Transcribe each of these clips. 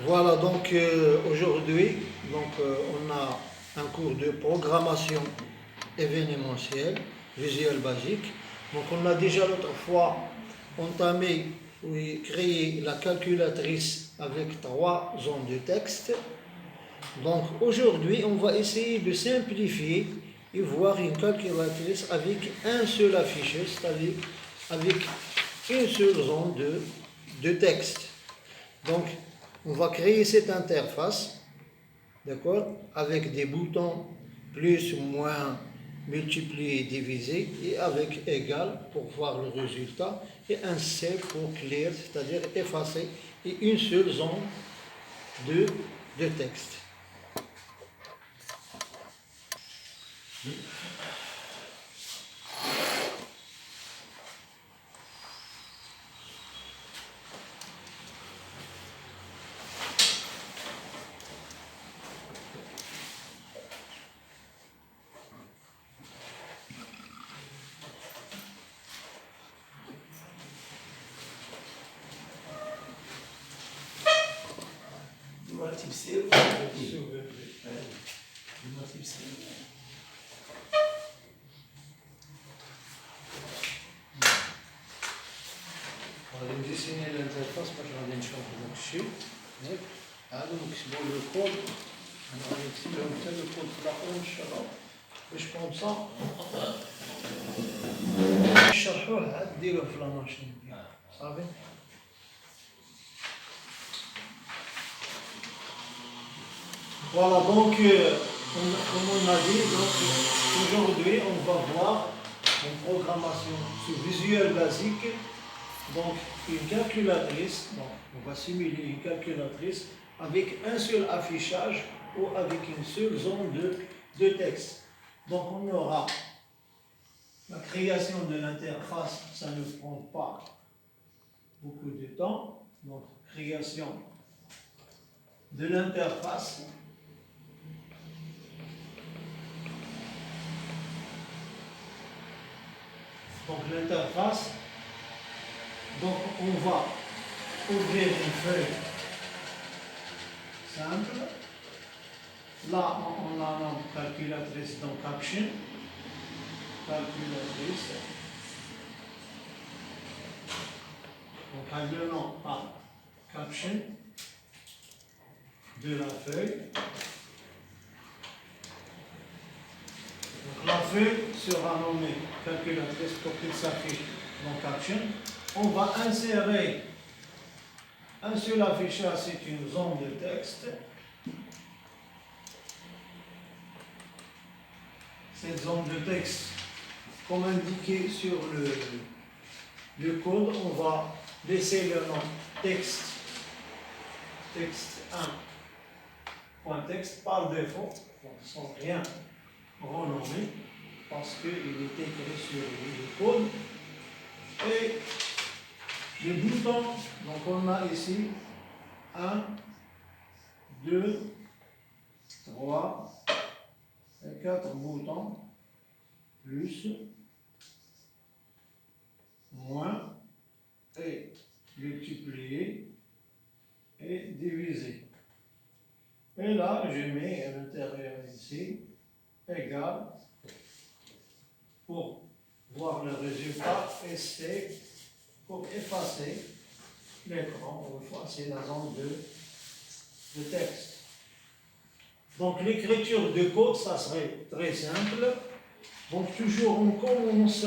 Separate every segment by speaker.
Speaker 1: Voilà, donc aujourd'hui, on a un cours de programmation événementielle, visuel basique. Donc on a déjà l'autre fois entamé ou créé la calculatrice avec trois zones de texte. Donc aujourd'hui, on va essayer de simplifier et voir une calculatrice avec un seul afficheur, c'est-à-dire avec une seule zone de texte. Donc, on va créer cette interface, d'accord, avec des boutons plus, moins, multiplier, diviser, et avec égal pour voir le résultat, et un C pour clear, c'est-à-dire effacer, et une seule zone de, de texte.
Speaker 2: Type C ou type C.
Speaker 1: On va dessiner l'interface parce qu'on a une chambre dessus. هذا نكتبوا لو كود انا نكتب لهم حتى لو كود في الاخر ان شاء الله باش كومسا نشرحوه عاد ديروه في لا ماشين صافي. Voilà, donc, comme on a dit, donc, aujourd'hui, on va voir une programmation sur Visual Basic, donc une calculatrice, donc, on va simuler une calculatrice avec un seul affichage ou avec une seule zone de texte. Donc, on aura la création de l'interface, ça ne prend pas beaucoup de temps, donc création de l'interface. Donc l'interface, donc on va ouvrir une feuille simple. Là on a une calculatrice dans Caption, calculatrice. Donc on le nom à Caption de la feuille. Donc la feuille sera nommée calculatrice pour qu'elle s'affiche dans Caption. On va insérer un seul affichage, c'est une zone de texte. Cette zone de texte, comme indiqué sur le code, on va laisser le nom texte 1.text par défaut, donc sans rien renommé, parce qu'il est écrit sur le code. Et les boutons, donc on a ici 1, 2, 3 et 4 boutons, plus, moins, et multiplier et diviser. Et là, je mets à l'intérieur ici, égal, pour voir le résultat, et c'est pour effacer l'écran, ou effacer la zone de texte. Donc l'écriture de code, ça serait très simple. Donc toujours on commence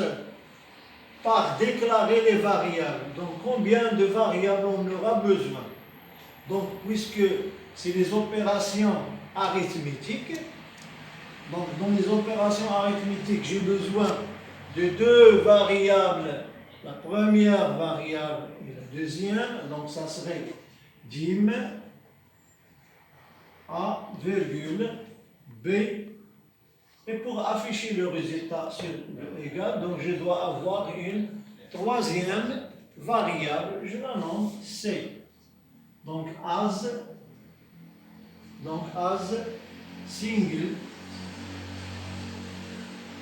Speaker 1: par déclarer les variables. Donc combien de variables on aura besoin? Donc puisque c'est les opérations arithmétiques, donc dans les opérations arithmétiques, j'ai besoin de deux variables, la première variable et la deuxième, donc ça serait dim A, virgule, B, et pour afficher le résultat sur le égal, donc je dois avoir une troisième variable, je la nomme C. Donc as single.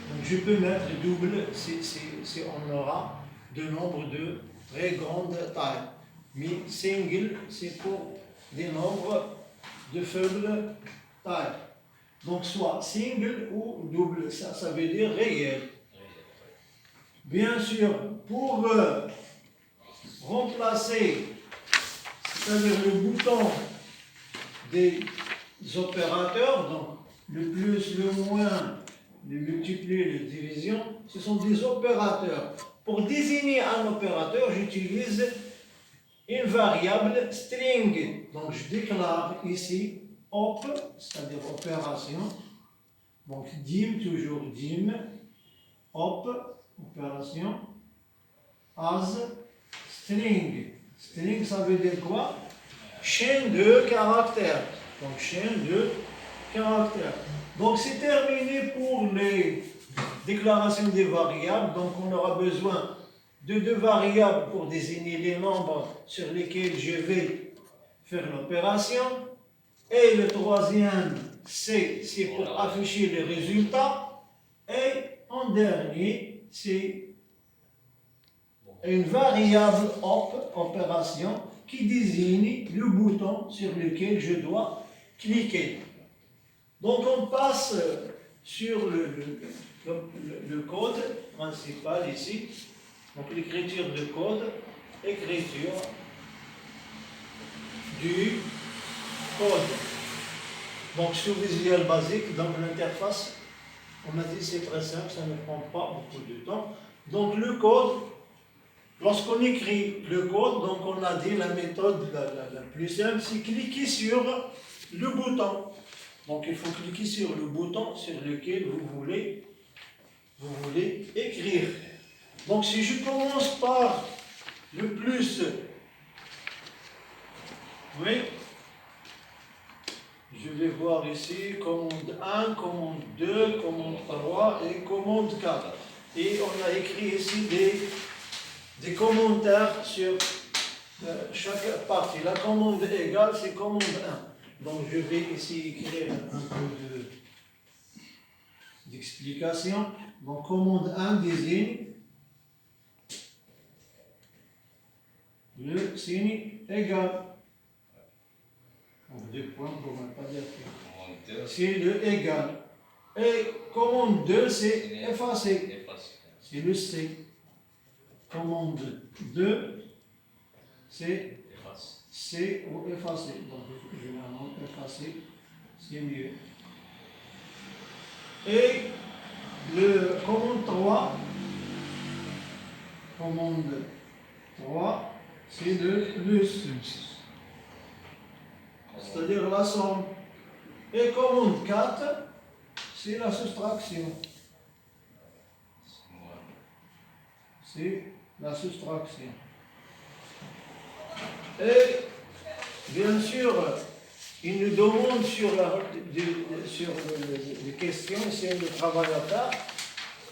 Speaker 1: Donc je peux mettre double si on aura de nombres de très grande taille. Mais single, c'est pour des nombres de faible taille. Donc soit single ou double, ça veut dire réel. Bien sûr, pour remplacer, c'est-à-dire le bouton des opérateurs, donc le plus, le moins, le multiplier, le division, ce sont des opérateurs. Pour désigner un opérateur, j'utilise une variable string. Donc je déclare ici op, c'est-à-dire opération. Donc dim, toujours dim, op, opération, as string. String, ça veut dire quoi? Chaîne de caractères. Donc chaîne de caractères. Donc c'est terminé pour les déclarations des variables. Donc on aura besoin de deux variables pour désigner les nombres sur lesquels je vais faire l'opération. Et le troisième, c'est pour afficher les résultats. Et en dernier, c'est une variable op, opération, qui désigne le bouton sur lequel je dois cliquer. Donc on passe sur le code principal ici. Donc l'écriture de code, écriture du code. Donc sur Visual Basic, dans l'interface, on a dit c'est très simple, ça ne prend pas beaucoup de temps. Donc le code, lorsqu'on écrit le code, donc on a dit la méthode la plus simple, c'est cliquer sur le bouton. Donc il faut cliquer sur le bouton sur lequel vous voulez écrire. Donc si je commence par le plus, oui, je vais voir ici commande 1, commande 2, commande 3 et commande 4. Et on a écrit ici des commentaires sur chaque partie. La commande égale, c'est commande 1. Donc je vais ici écrire un peu d'explication. Donc commande 1 désigne le signe égal. Donc 2 points pour ne pas dire que c'est le égal. Et commande 2, c'est effacer. C'est le C. Commande 2, c'est C ou effacer. Donc généralement effacer, c'est mieux. Et le commande 3, c'est le plus. C'est-à-dire la somme. Et commande 4, c'est la soustraction. C'est la soustraction. Et bien sûr, il nous demande sur les questions, c'est le travail à faire.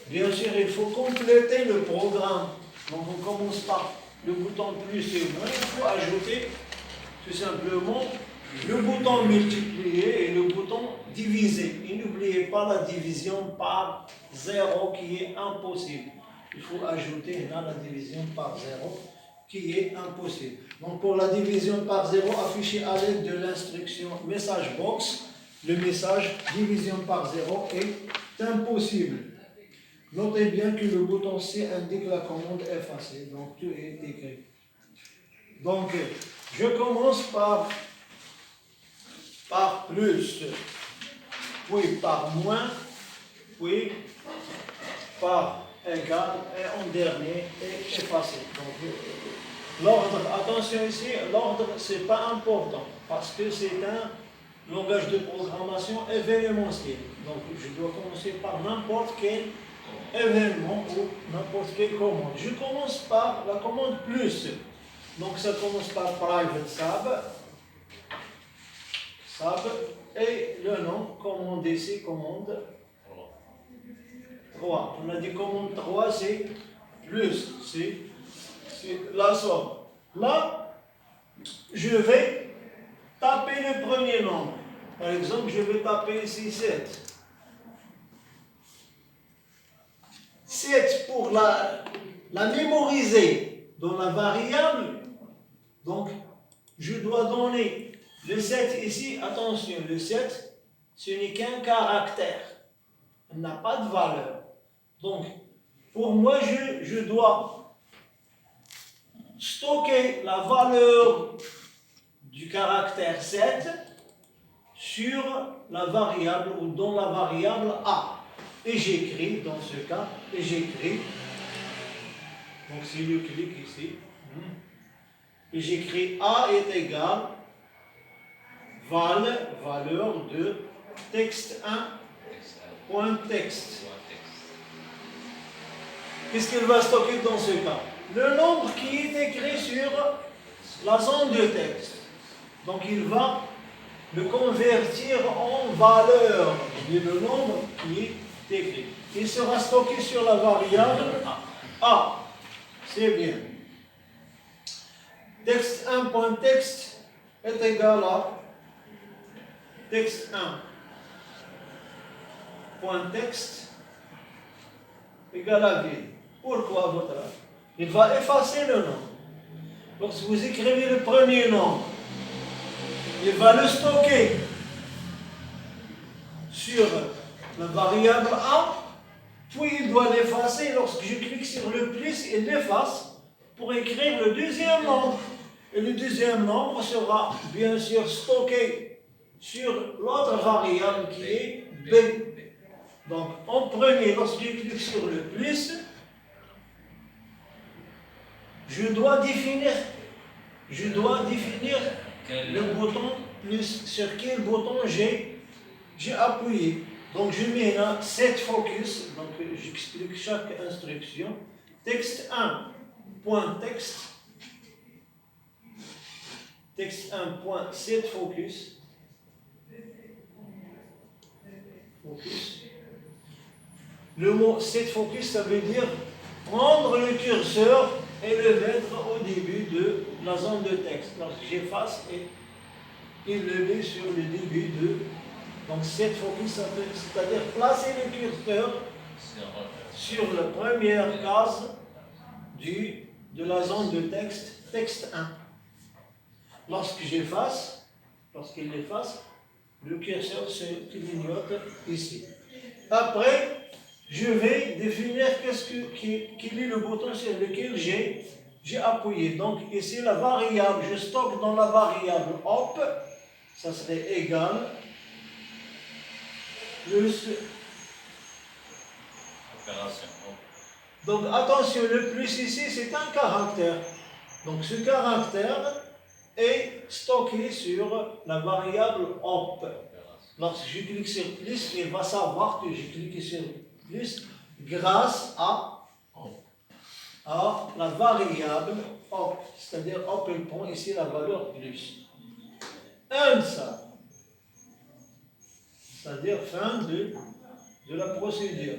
Speaker 1: Bien sûr, il faut compléter le programme. Donc on commence par le bouton plus et moins. Il faut ajouter tout simplement le bouton multiplier et le bouton diviser. Et n'oubliez pas la division par 0 qui est impossible. Il faut ajouter là la division par 0 qui est impossible. Donc pour la division par 0, affiché à l'aide de l'instruction message box, le message division par 0 est impossible. Notez bien que le bouton C indique la commande effacer. Donc tout est écrit. Donc je commence par plus, puis par moins, puis par égal et en dernier et effacé. Donc l'ordre, attention ici, l'ordre c'est pas important parce que c'est un langage de programmation événementiel. Donc je dois commencer par n'importe quel événement ou n'importe quelle commande. Je commence par la commande plus. Donc ça commence par private sub et le nom, commande ici, commande 3. On a dit commande 3, c'est plus, c'est la somme. Là, je vais taper le premier nombre. Par exemple, je vais taper ici 7. 7 pour la mémoriser dans la variable. Donc, je dois donner Le 7 ici, attention, le 7, ce n'est qu'un caractère. Il n'a pas de valeur. Donc, pour moi, je dois stocker la valeur du caractère 7 sur la variable ou dans la variable A. Et j'écris, dans ce cas, et j'écris, donc si je clique ici, et j'écris A est égal valeur de texte 1, point texte. Qu'est-ce qu'il va stocker dans ce cas? Le nombre qui est écrit sur la zone de texte. Donc il va le convertir en valeur du nombre qui est écrit. Il sera stocké sur la variable A. C'est bien. Texte 1, point texte est égal à texte 1, point texte égal à vide. Pourquoi votre avis? Il va effacer le nombre. Lorsque vous écrivez le premier nombre, il va le stocker sur la variable A, puis il doit l'effacer. Lorsque je clique sur le plus, il l'efface pour écrire le deuxième nombre. Et le deuxième nombre sera bien sûr stocké sur l'autre variable qui est B. Donc en premier, lorsque je clique sur le plus, je dois définir le bouton plus, sur quel bouton j'ai appuyé. Donc je mets là set focus, donc j'explique chaque instruction. Texte 1, point texte. Texte 1, point set focus. Focus. Le mot set focus, ça veut dire prendre le curseur et le mettre au début de la zone de texte. Donc j'efface et il le met sur le début de. Donc set focus, c'est-à-dire placer le curseur sur la première case de la zone de texte, texte 1. Lorsqu'il efface, le curseur se clignote ici. Après, je vais définir quel est le bouton sur lequel j'ai appuyé. Donc ici, la variable, je stocke dans la variable op, ça serait égal, plus. Donc attention, le plus ici, c'est un caractère. Donc ce caractère est stocké sur la variable op. Lorsque je clique sur plus, il va savoir que j'ai cliqué sur plus grâce à la variable op. C'est-à-dire op, il prend ici la valeur plus. Un ça. C'est-à-dire fin de la procédure.